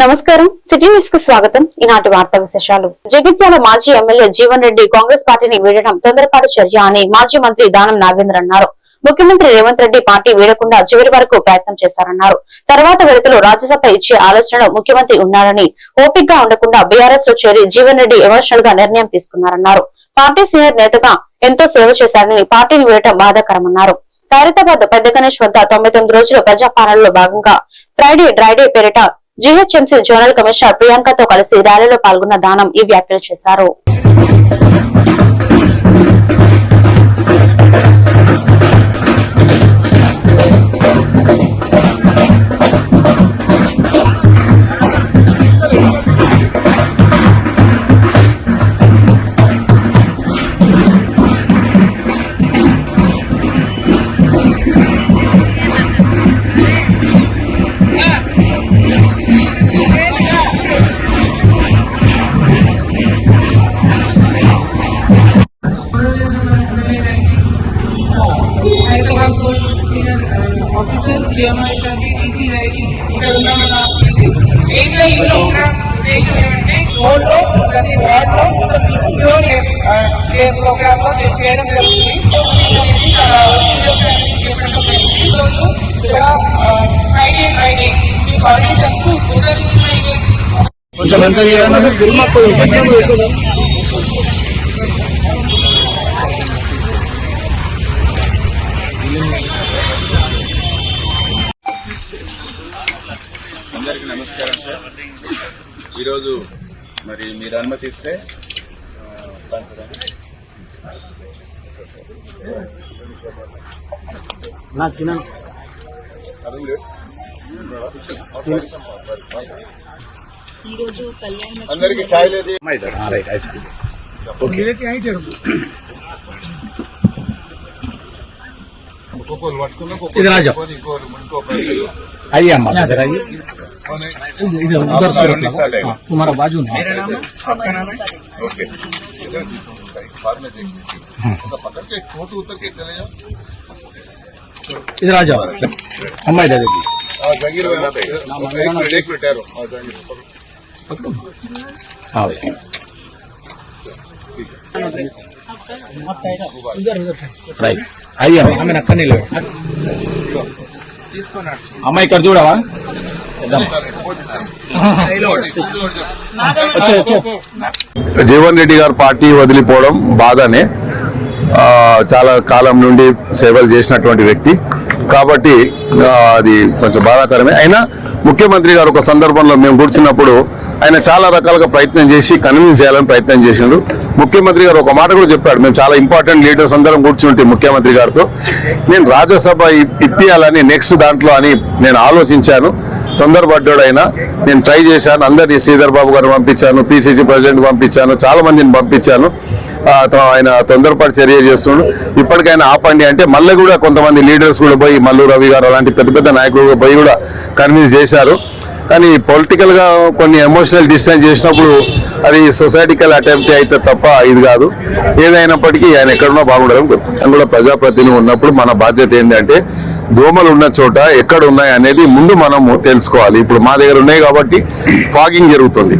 నమస్కారం city news కు స్వాగతం. ఈనాటి వార్తా విశేషాలు. జగిత్యాల మాజీ ఎమ్మెల్యే జీవన్ రెడ్డి కాంగ్రెస్ పార్టీని వీడడం తొందరపాటు చర్య అని మాజీ మంత్రి దానం నాగేంద్ర అన్నారు. ముఖ్యమంత్రి రేవంత్ రెడ్డి పార్టీ వీడకుండా చివరి వరకు ప్రయత్నం చేశారన్నారు. తర్వాత విడతలో రాజ్యసభ ఇచ్చే ఆలోచనలో ముఖ్యమంత్రి ఉన్నారని, ఓపికగా ఉండకుండా బీఆర్ఎస్ లో చేరి జీవన్ రెడ్డి ఎమోషనల్ గా నిర్ణయం తీసుకున్నారన్నారు. పార్టీ సీనియర్ నేతగా ఎంతో సేవ చేశారని, పార్టీని వీడటం బాధాకరమన్నారు. ఖైరతాబాద్ పెద్ద గణేష్ వద్ద 99 రోజుల ప్రజాపాలనలో భాగంగా ఫ్రైడే డ్రైడే పేరిట జీహెచ్ఎంసీ జోనల్ కమిషనర్ ప్రియాంకతో కలిసి ర్యాలీలో పాల్గొన్న దానం ఈ వ్యాఖ్యలు చేశారు. ప్రతి వార్డులో ప్రోగ్రామ్ లో చేయడం జరుగుతుంది. ఫ్రైడే ఈ పాలిటిషన్స్ కొంచెం ఎంత అందరికీ నమస్కారం సార్. ఈరోజు మరి మీరు అనుమతిస్తే అందరికీ ఛాయ్ లేదు. ఇది రాజా आइए अम्मा इधर आइए इधर उधर से तुम्हारा बाजू ना ओके बाद में देख पकड़ के फोटो उतर के चले जाओ. इधर आ जाओ अम्मा इधर देखिए. जहांगीर एक मिनट ठहरो. जहांगीर पकड़ो. हाँ राइट आइए अम्मा हमें नक्का नहीं लगा అమ్మాయి ఇక్కడ చూడవా జీవన్ రెడ్డి గారు పార్టీ వదిలిపోవడం బాధనే. చాలా కాలం నుండి సేవలు చేసినటువంటి వ్యక్తి కాబట్టి అది కొంచెం బాధాకరమే. అయినా ముఖ్యమంత్రి గారు ఒక సందర్భంలో మేము కూర్చున్నప్పుడు ఆయన చాలా రకాలుగా ప్రయత్నం చేసి కన్విన్స్ చేయాలని ప్రయత్నం చేసిండు. ముఖ్యమంత్రి గారు ఒక మాట కూడా చెప్పాడు, మేము చాలా ఇంపార్టెంట్ లీడర్స్ అందరం కూర్చుంటే ముఖ్యమంత్రి గారితో నేను రాజ్యసభ ఇప్పియాలని నెక్స్ట్ దాంట్లో అని నేను ఆలోచించాను. తొందరపడ్డాడు ఆయన. నేను ట్రై చేశాను. అందరినీ శ్రీధర్ బాబు గారు పంపించాను, పిసిసి ప్రెసిడెంట్ పంపించాను, చాలా మందిని పంపించాను. ఆయన తొందరపాటు చర్య చేస్తున్నాడు. ఇప్పటికైనా ఆపండి అంటే మళ్ళీ కూడా కొంతమంది లీడర్స్ కూడా పోయి మల్లు రవి గారు అలాంటి పెద్ద పెద్ద నాయకులు పోయి కూడా కన్విన్స్ చేశారు. కానీ పొలిటికల్ గా కొన్ని ఎమోషనల్ డిస్టెన్స్ చేసినప్పుడు అది సొసైటికల్ అటెంప్ట్ అయితే తప్ప ఇది కాదు. ఏదైనప్పటికీ ఆయన ఎక్కడున్నా బాగుండడం కోరుకుంటాం. కూడా ప్రజాప్రతినిధి ఉన్నప్పుడు మన బాధ్యత ఏంటంటే దోమలు ఉన్న చోట ఎక్కడ ఉన్నాయి అనేది ముందు మనము తెలుసుకోవాలి. ఇప్పుడు మా దగ్గర ఉన్నాయి కాబట్టి ఫాగింగ్ జరుగుతుంది.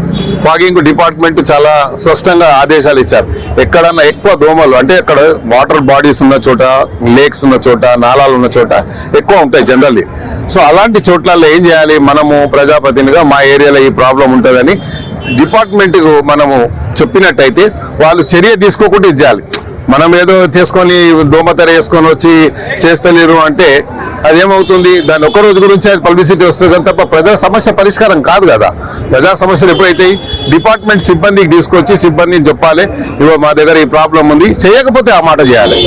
ఫాగింగ్ డిపార్ట్మెంట్ చాలా స్పష్టంగా ఆదేశాలు ఇచ్చారు. ఎక్కడన్నా ఎక్కువ దోమలు అంటే అక్కడ వాటర్ బాడీస్ ఉన్న చోట, లేక్స్ ఉన్న చోట, నాలాలు ఉన్న చోట ఎక్కువ ఉంటాయి జనరల్లీ. సో అలాంటి చోట్లలో ఏం చేయాలి, మనము ప్రజాప్రతినిధిగా మా ఏరియాలో ఈ ప్రాబ్లం ఉంటుందని డిపార్ట్మెంట్ కు మనము చెప్పినట్టయితే వాళ్ళు చర్య తీసుకోకుండా ఇది చేయాలి. మనం ఏదో చేసుకొని దోమతెర వేసుకొని వచ్చి చేస్తలేరు అంటే అదేమవుతుంది, దాని ఒక్క రోజు గురించి అది పబ్లిసిటీ వస్తుంది కానీ తప్ప ప్రజా సమస్య పరిష్కారం కాదు కదా. ప్రజా సమస్యలు ఎప్పుడైతే డిపార్ట్మెంట్ సిబ్బందికి తీసుకొచ్చి సిబ్బందిని చెప్పాలి, ఇగో మా దగ్గర ఈ ప్రాబ్లం ఉంది, చేయకపోతే ఆ మాట చేయాలి,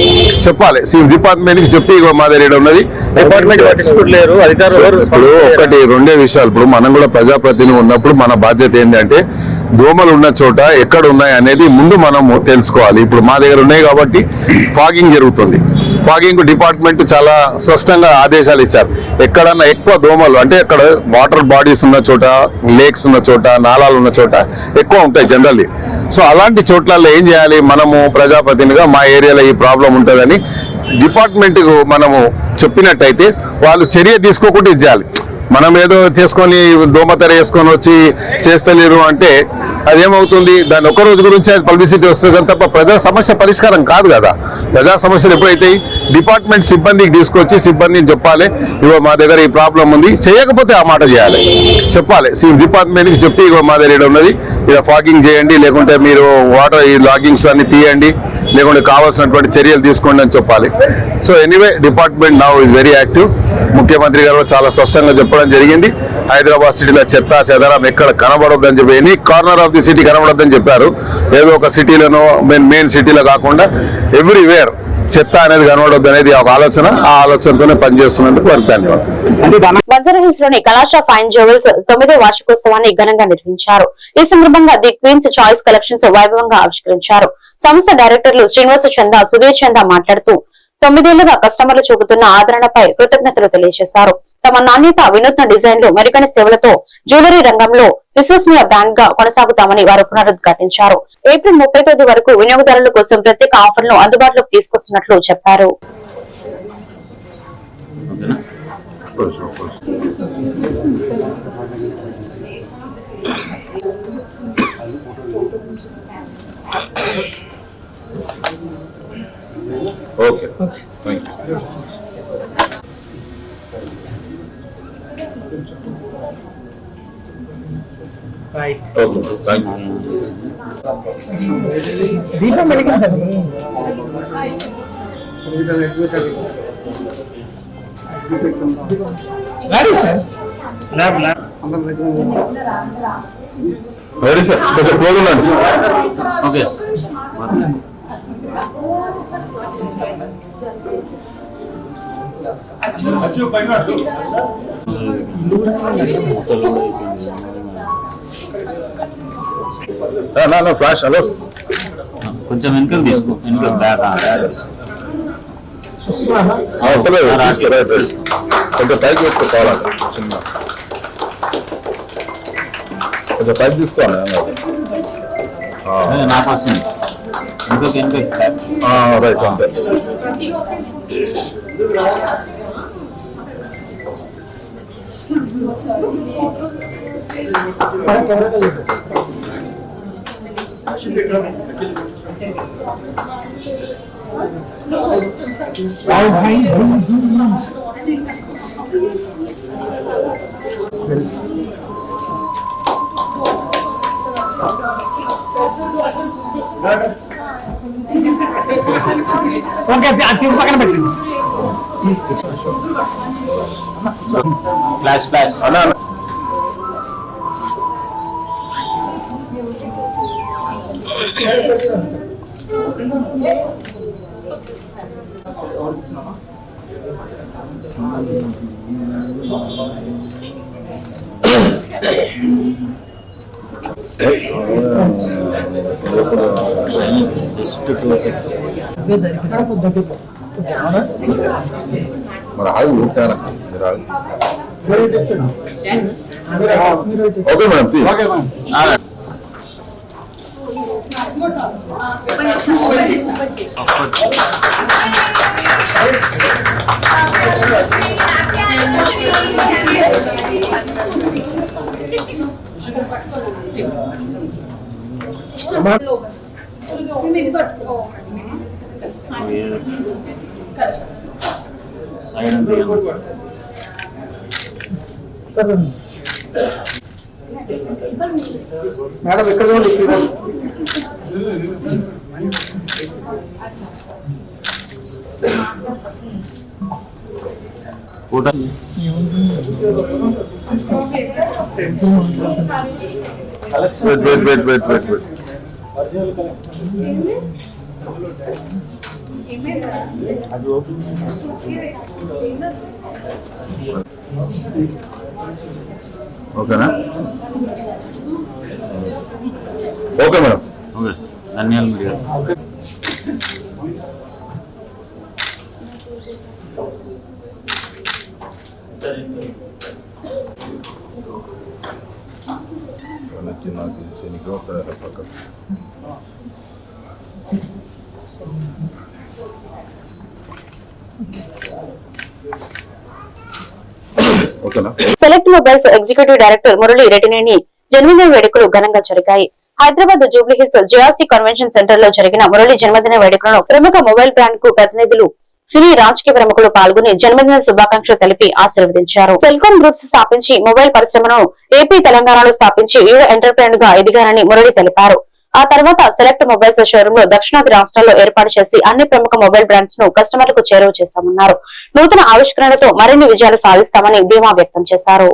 చెప్పాలి. డిపార్ట్మెంట్కి చెప్పి ఇగో మా దగ్గర ఉన్నది. డిపార్ట్మెంట్ పట్టించుకోలేరు అధికారులు. ఇప్పుడు ఒకటి రెండే విషయాలు. ఇప్పుడు మనం కూడా ప్రజాప్రతినిధి ఉన్నప్పుడు మన బాధ్యత ఏంటంటే దోమలు ఉన్న చోట ఎక్కడ ఉన్నాయి అనేది ముందు మనము తెలుసుకోవాలి. ఇప్పుడు మా దగ్గర ఉన్నాయి కాబట్టి ఫాగింగ్ జరుగుతుంది. ఫాగింగ్ డిపార్ట్మెంట్ చాలా స్పష్టంగా ఆదేశాలు ఇచ్చారు. ఎక్కడన్నా ఎక్కువ దోమలు అంటే అక్కడ వాటర్ బాడీస్ ఉన్న చోట, లేక్స్ ఉన్న చోట, నాలాలు ఉన్న చోట ఎక్కువ ఉంటాయి జనరల్లీ. సో అలాంటి చోట్లలో ఏం చేయాలి, మనము ప్రజాప్రతినిధిగా మా ఏరియాలో ఈ ప్రాబ్లం ఉంటుందని డిపార్ట్మెంట్ కు మనము చెప్పినట్టయితే వాళ్ళు చర్య తీసుకోకుండా ఇది చేయాలి. మనం ఏదో చేసుకొని దోమతెర వేసుకొని వచ్చి చేస్తలేరు అంటే అదేమవుతుంది, దాని ఒక్క రోజు గురించి అది పబ్లిసిటీ వస్తుంది కానీ తప్ప ప్రజా సమస్య పరిష్కారం కాదు కదా. ప్రజా సమస్యలు ఎప్పుడైతే డిపార్ట్మెంట్ సిబ్బందికి తీసుకొచ్చి సిబ్బందిని చెప్పాలి, ఇగో మా దగ్గర ఈ ప్రాబ్లం ఉంది, చేయకపోతే ఆ మాట చేయాలి, చెప్పాలి డిపార్ట్మెంట్కి చెప్పి ఇగో మా దగ్గర ఉన్నది, ఇక ఫాగింగ్ చేయండి, లేకుంటే మీరు వాటర్ ఈ లాగింగ్స్ అన్ని తీయండి, లేకుంటే కావాల్సినటువంటి చర్యలు తీసుకోండి అని చెప్పాలి. So anyway department now is very active. ముఖ్యమంత్రి గారు చాలా స్పష్టంగా చెప్పడం జరిగింది, హైదరాబాద్ సిటీలో చెత్త చెదరం ఎక్కడ కనబడొద్దని చెప్పి, any corner of the city కనబడొద్దని చెప్పారు. ఏదో ఒక సిటీలోనో మెయిన్ సిటీలో కాకుండా ఎవ్రీవేర్ చెత్త అనేది కనబడొద్దు అనేది ఒక ఆలోచన, ఆ ఆలోచనతోనే పనిచేస్తున్నందుకు వారికి ధన్యవాదాలు. బంజారాహిల్స్ లోని కలాషా ఫైన్ జ్యువెల్స్ 9వ వార్షికోత్సవాన్ని ఘనంగా నిర్వహించారు. ఈ సందర్భంగా ది క్వీన్స్ చాయిస్ కలెక్షన్స్ వైభవంగా ఆవిష్కరించారు. సంస్థ డైరెక్టర్లు శ్రీనివాస చంద, సుధీర్ చంద మాట్లాడుతూ 9 ఏళ్లుగా కస్టమర్లు చూపుతున్న ఆదరణపై కృతజ్ఞతలు తెలియజేశారు. తమ నాణ్యత, వినూత్న డిజైన్లు, మెరుగైన సేవలతో జ్యువెలరీ రంగంలో విశ్వసనీయ బ్రాండ్ గా కొనసాగుతామని వారు పునరుద్ఘాటించారు. ఏప్రిల్ 30 తేదీ వరకు వినియోగదారుల కోసం ప్రత్యేక ఆఫర్లను అందుబాటులోకి తీసుకొస్తున్నట్లు చెప్పారు. Okay, thank you. Okay, thank you. Ready sir, కొంచెం క్లోజ్ ఉండండి. ఓకే. ఫ్లాష్ హలో కొంచెం వెనుకలు తీసుకో, వెనుకలు బ్యాక్ కొంచెం పైకి వేసుకోవాలి, చిన్న కొంచెం పైకి తీసుకోవాలి. నాకు వస్తుంది వెనుక రైట్ అంతే. తీసి పక్కన పెట్టండి. ఫ్లాష్ ఫ్లాష్ మరి ఆగి ఉంటాను మీరు ఆగి. ఓకే మేడం, తీ. మేడం ఇక్కడ వెయిట్. ఓకేనా? Okay madam. ఓకే, ధన్యాలు మీరు. ఓకేనా? Select Mobiles executive director Murali Reddineni జన్మదిన వేడుకలు ఘనంగా జరిగాయి. Hyderabad Jubilee Hills GRC convention centre లో జరిగిన మురళి జన్మదిన వేడుకలను ప్రముఖ మొబైల్ బ్రాండ్ కు ప్రతినిధులు, సినీ రాజకీయ ప్రముఖులు పాల్గొని జన్మదిన శుభాకాంక్షలు తెలిపి ఆశీర్వదించారు. సెల్కాం గ్రూప్స్ స్థాపించి మొబైల్ పరిశ్రమను ఏపీ, తెలంగాణలో స్థాపించి యువ ఎంటర్ప్రైనర్ గా ఎదిగారని మురళి తెలిపారు. ఆ తర్వాత సెలెక్ట్ మొబైల్స్ షోరూమ్ లో దక్షిణాది రాష్ట్రాల్లో ఏర్పాటు చేసి అన్ని ప్రముఖ మొబైల్ బ్రాండ్స్ ను కస్టమర్లకు చేరువ చేశామన్నారు. నూతన ఆవిష్కరణలతో మరిన్ని విజయాలు సాధిస్తామని ధీమా వ్యక్తం చేశారు.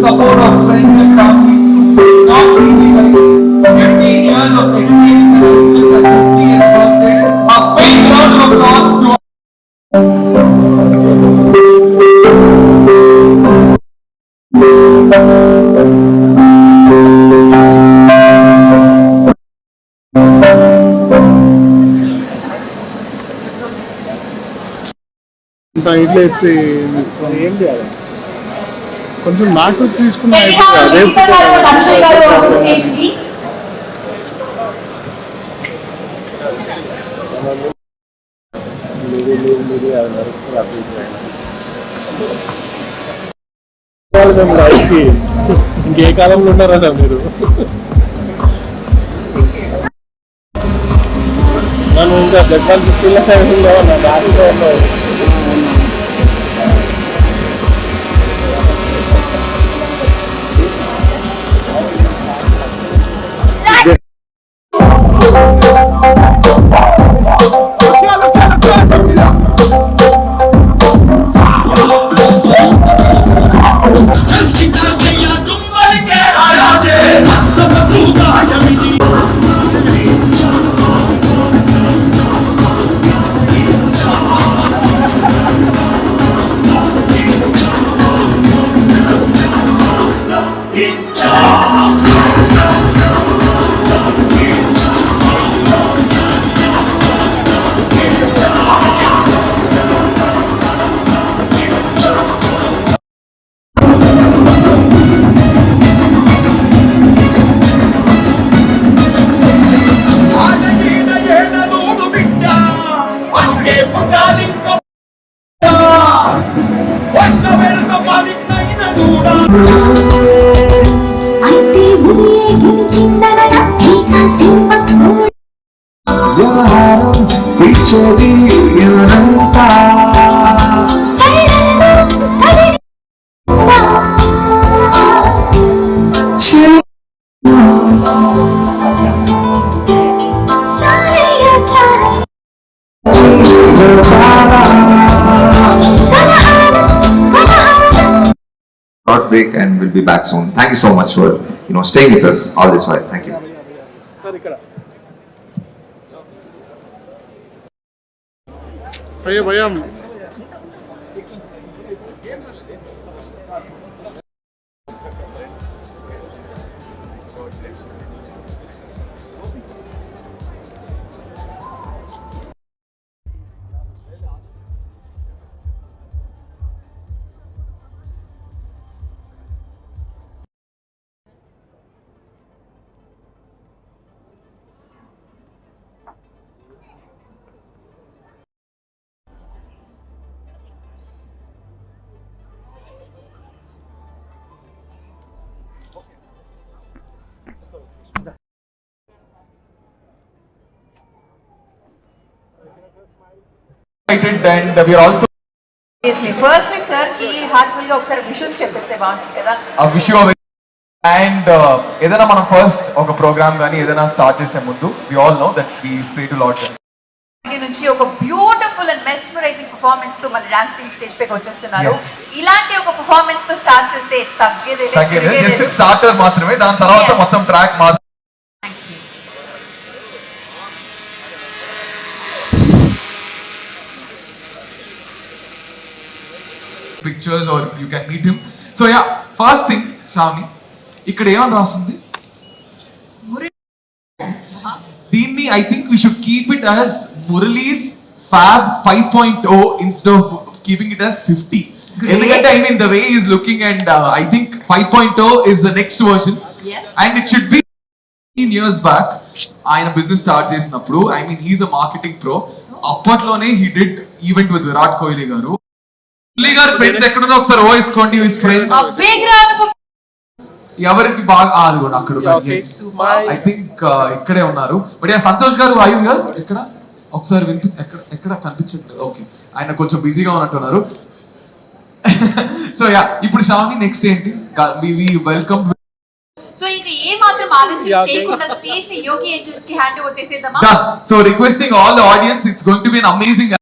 Support of friends and family, not easy, 15 years of experience and 50 years birthday. A big round of applause to ఇట్లా ఎత్తి ఏం చేయాలి? కొంచెం నాకు తీసుకున్నా ఇంకే కాలంలో ఉన్నారట మీరు. నన్ను ఇంకా జడ్పాల్ 50 నా దారిలో ఉన్నావు. break and we'll be back soon. Thank you so much for staying with us all this while. Thank you. भैया and we are also firstly sir ki heartfully ఒకసారి విషెస్ చెప్పేస్తే బాగుంటుంది కదా. a wish you and ఏదైనా మనం first ఒక programme గానీ ఏదైనా స్టార్ట్ చేసే ముందు we all know that we pray to Lord నుంచి ఒక బ్యూటిఫుల్ అండ్ మెస్మరైజింగ్ పర్ఫార్మెన్స్ తో మన డాన్స్ టీమ్ స్టేజ్ పైకి వచ్చేస్తున్నారు. ఇలాంటి ఒక పర్ఫార్మెన్స్ తో స్టార్ట్ చేస్తే తగ్గేదే జస్ట్ స్టార్టర్ మాత్రమే, దాని తర్వాత మొత్తం ట్రాక్ మాత్రం. Pictures or you can meet him. So yeah, first thing, Shravani, ikkada em rastundi? Deenni I think we should keep it as Murali's Fab 5.0 instead of keeping it as 50. Endukante I mean the way he is looking and I think 5.0 is the next version. Yes. And it should be 15 years back. ఆయన business start చేసినప్పుడు I mean he is a marketing pro. అప్పట్లోనే he did event with Virat Kohli గారు. కోహ్లీ గారు friends ఎక్కడున్నా ఒకసారి ఓ వేసుకోండి his friends. ఎవరికి బాగా అది కూడా అక్కడ ఐ థింక్ ఇక్కడే ఉన్నారు. బట్ యా సంతోష్ గారు ఐ గారు ఎక్కడ ఒకసారి ఎక్కడ కనిపించట్లేదు. ఓకే, ఆయన కొంచెం బిజీగా ఉన్నట్టున్నారు. సో యా ఇప్పుడు శ్రావణి నెక్స్ట్ ఏంటి? We welcome. సో ఇక ఏ మాత్రం ఆలస్యం చేయకుండా స్టేజ్ ని యోగి ఏంజెల్స్ కి హ్యాండ్ ఓవర్ చేసేద్దామా? So requesting all the audience, it's going to be an amazing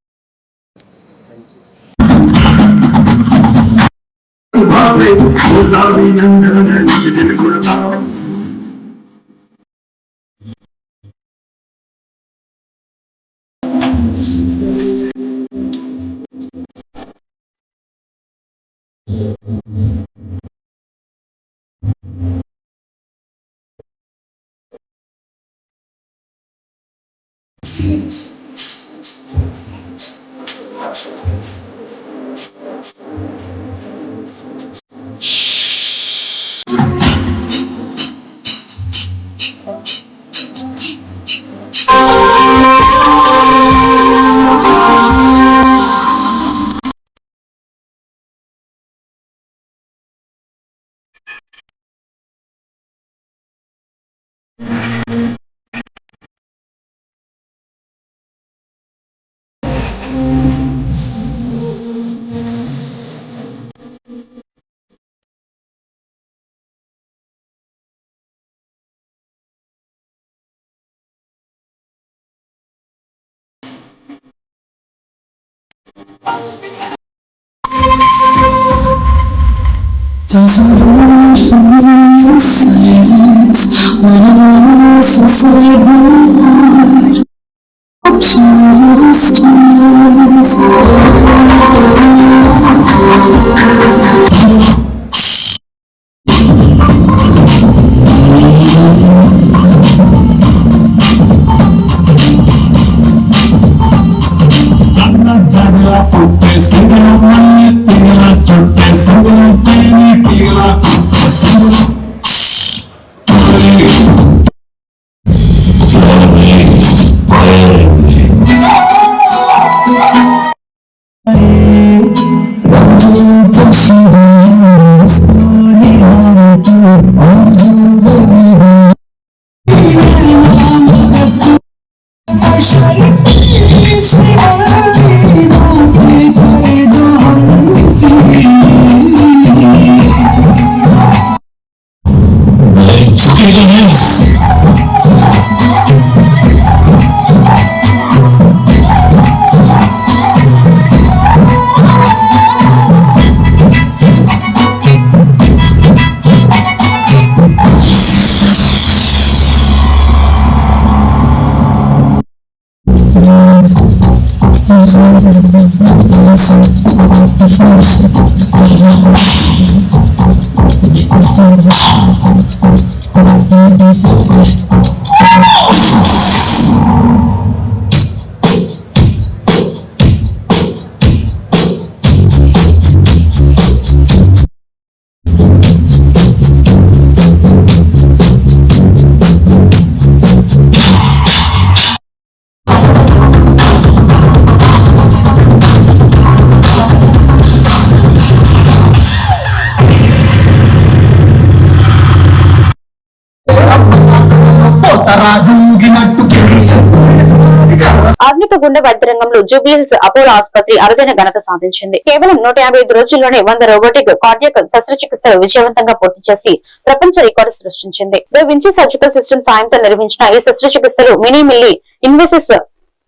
ఆధునిక గుండె వైద్య రంగంలో జూబ్లీహిల్స్ అపోలో ఆసుపత్రి అరుదైన ఘనత సాధించింది. కేవలం 155 రోజుల్లోనే 100 రోబోటిక్ కార్డియాక్ శస్త్రచికిత్సలు విజయవంతంగా పూర్తి చేసి ప్రపంచ రికార్డు సృష్టించింది. ద వించి సర్జికల్ సిస్టమ్ సాయంతో నిర్వహించిన ఈ శస్త్రచికిత్సలు మిల్లీ ఇన్వెసిస్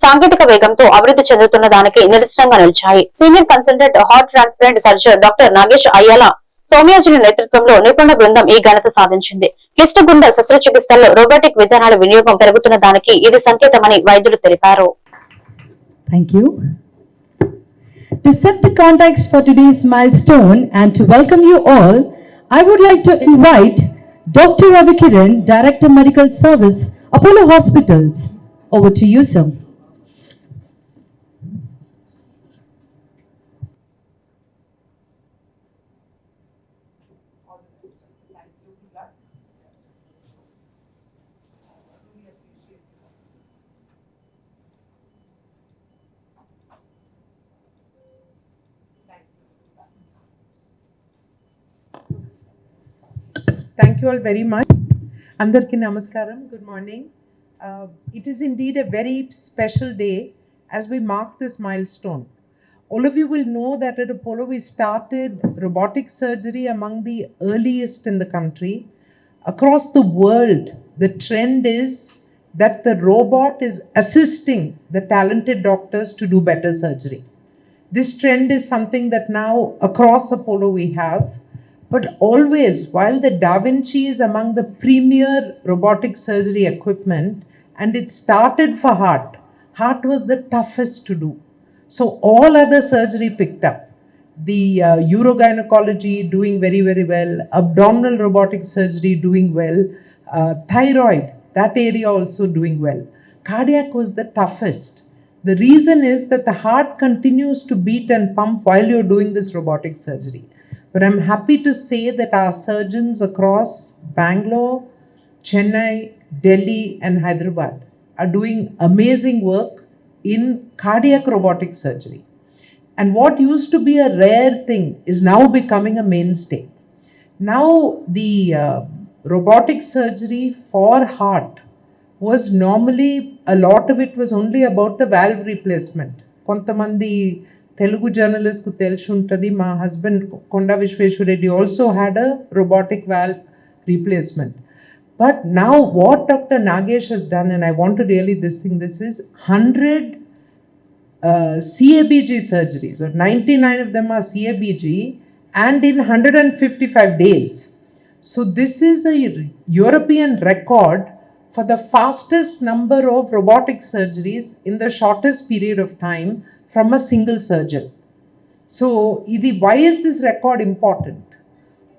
సాంకేతిక వేగంతో అభివృద్ధి చెందుతున్న దానికి నిదర్శనంగా నిలిచాయి. Senior consultant heart transplant surgeon doctor Nagesh Ayyala సౌమ్యాజుని నేతృత్వంలో నిపుణుల బృందం ఈ ఘనత సాధించింది. క్లిష్ట గుండె శస్త్రచికిత్సల్లో రోబోటిక్ విధానాల వినియోగం పెరుగుతున్న దానికి ఇది సంకేతమని వైద్యులు తెలిపారు. Thank you. To set the context for today's milestone and to welcome you all, I would like to invite Dr. Ravi Kiran, Director Medical Service, Apollo Hospitals. Over to you, sir. Thank you all very much. Andarki namaskaram. Good morning. It is indeed a very special day as we mark this milestone. All of you will know that at Apollo we started robotic surgery among the earliest in the country. Across the world, the trend is that the robot is assisting the talented doctors to do better surgery. This trend is something that now across Apollo we have. But always, while the Da Vinci is among the premier robotic surgery equipment, and it started for heart was the toughest to do. So all other surgery picked up. The urogynecology doing very, very well, abdominal robotic surgery doing well, thyroid, that area also doing well. Cardiac was the toughest. The reason is that the heart continues to beat and pump while you're doing this robotic surgery. But I'm happy to say that our surgeons across Bangalore, Chennai, Delhi and Hyderabad are doing amazing work in cardiac robotic surgery. And what used to be a rare thing is now becoming a mainstay. Now the robotic surgery for heart was normally, a lot of it was only about the valve replacement. Kontamandi Telugu journalist ku telusuntadi, my husband Konda Vishweshwareddy also had a robotic valve replacement. But now what Dr. Nagesh has done, and I want to really this is 100 CABG surgeries, or 99 of them are CABG, and in 155 days. So this is a European record for the fastest number of robotic surgeries in the shortest period of time from a single surgeon. So, why is this record important?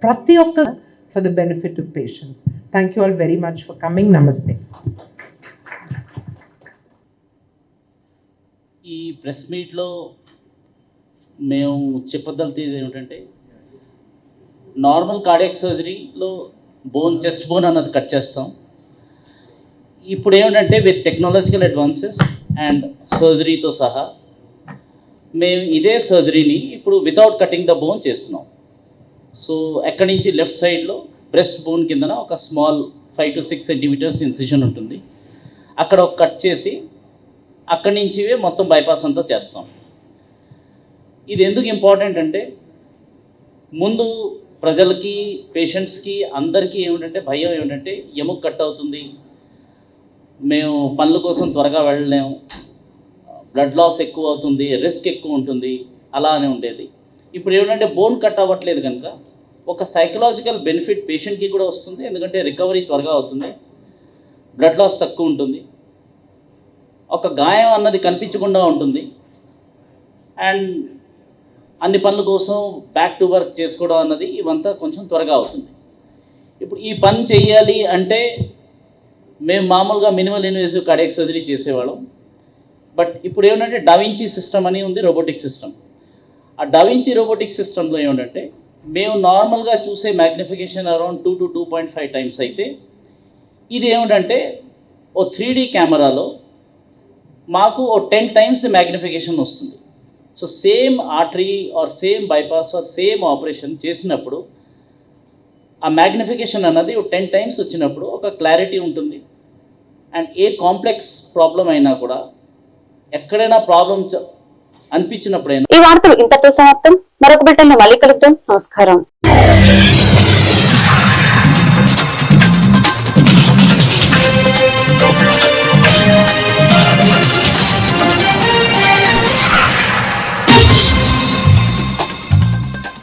Pratyokka for the benefit of patients. Thank you all very much for coming. Namaste. ఈ press మీట్లో మేము చెప్పదలుచుకున్నది ఏమిటంటే, normal cardiac సర్జరీలో chest bone అన్నది cut చేస్తాం. ఇప్పుడు ఏమిటంటే with technological advances and సర్జరీతో సహా మేము ఇదే సర్జరీని ఇప్పుడు వితౌట్ కటింగ్ ద బోన్ చేస్తున్నాం. సో ఎక్కడి నుంచి లెఫ్ట్ సైడ్లో బ్రెస్ట్ బోన్ కిందన ఒక స్మాల్ 5 to 6 సెంటీమీటర్స్ ఇన్సిషన్ ఉంటుంది. అక్కడ ఒక కట్ చేసి అక్కడి నుంచి మొత్తం బైపాస్ అంతా చేస్తాం. ఇది ఎందుకు ఇంపార్టెంట్ అంటే, ముందు ప్రజలకి, పేషెంట్స్కి, అందరికీ ఏమిటంటే భయం ఏమిటంటే, ఎముక కట్ అవుతుంది, మేము పనుల కోసం త్వరగా వెళ్ళలేము, బ్లడ్ లాస్ ఎక్కువ అవుతుంది, రిస్క్ ఎక్కువ ఉంటుంది, అలా అని ఉండేది. ఇప్పుడు ఏమిటంటే బోన్ కట్ అవ్వట్లేదు కనుక ఒక సైకలాజికల్ బెనిఫిట్ పేషెంట్కి కూడా వస్తుంది. ఎందుకంటే రికవరీ త్వరగా అవుతుంది, బ్లడ్ లాస్ తక్కువ ఉంటుంది, ఒక గాయం అన్నది కనిపించకుండా ఉంటుంది. అండ్ అన్ని పనుల కోసం బ్యాక్ టు వర్క్ చేసుకోవడం అన్నది ఇవంతా కొంచెం త్వరగా అవుతుంది. ఇప్పుడు ఈ పని చేయాలి అంటే మేము మామూలుగా మినిమల్ ఇన్వేసివ్ కార్డియాక్ సర్జరీ చేసేవాళ్ళం. బట్ ఇప్పుడు ఏమిటంటే డావించి సిస్టమ్ అని ఉంది, రోబోటిక్ సిస్టమ్. ఆ డావించి రోబోటిక్ సిస్టంలో ఏమిటంటే మేము నార్మల్గా చూసే మ్యాగ్నిఫికేషన్ అరౌండ్ 2 to 2.5 టైమ్స్ అయితే ఇది ఏమిటంటే ఓ 3D కెమెరాలో మాకు ఓ 10 టైమ్స్ ది మ్యాగ్నిఫికేషన్ వస్తుంది. So same artery or same bypass or same operation చేసినప్పుడు ఆ మ్యాగ్నిఫికేషన్ అన్నది ఓ 10 టైమ్స్ వచ్చినప్పుడు ఒక క్లారిటీ ఉంటుంది. అండ్ ఏ కాంప్లెక్స్ ప్రాబ్లం అయినా కూడా ఎక్కడైనా ప్రాబ్లం అనిపించినప్పుడైనా. ఈ వార్తలు ఇంతతో సమాప్తం. మరొక బిడ్డను మళ్ళీ కలుద్దాం. నమస్కారం.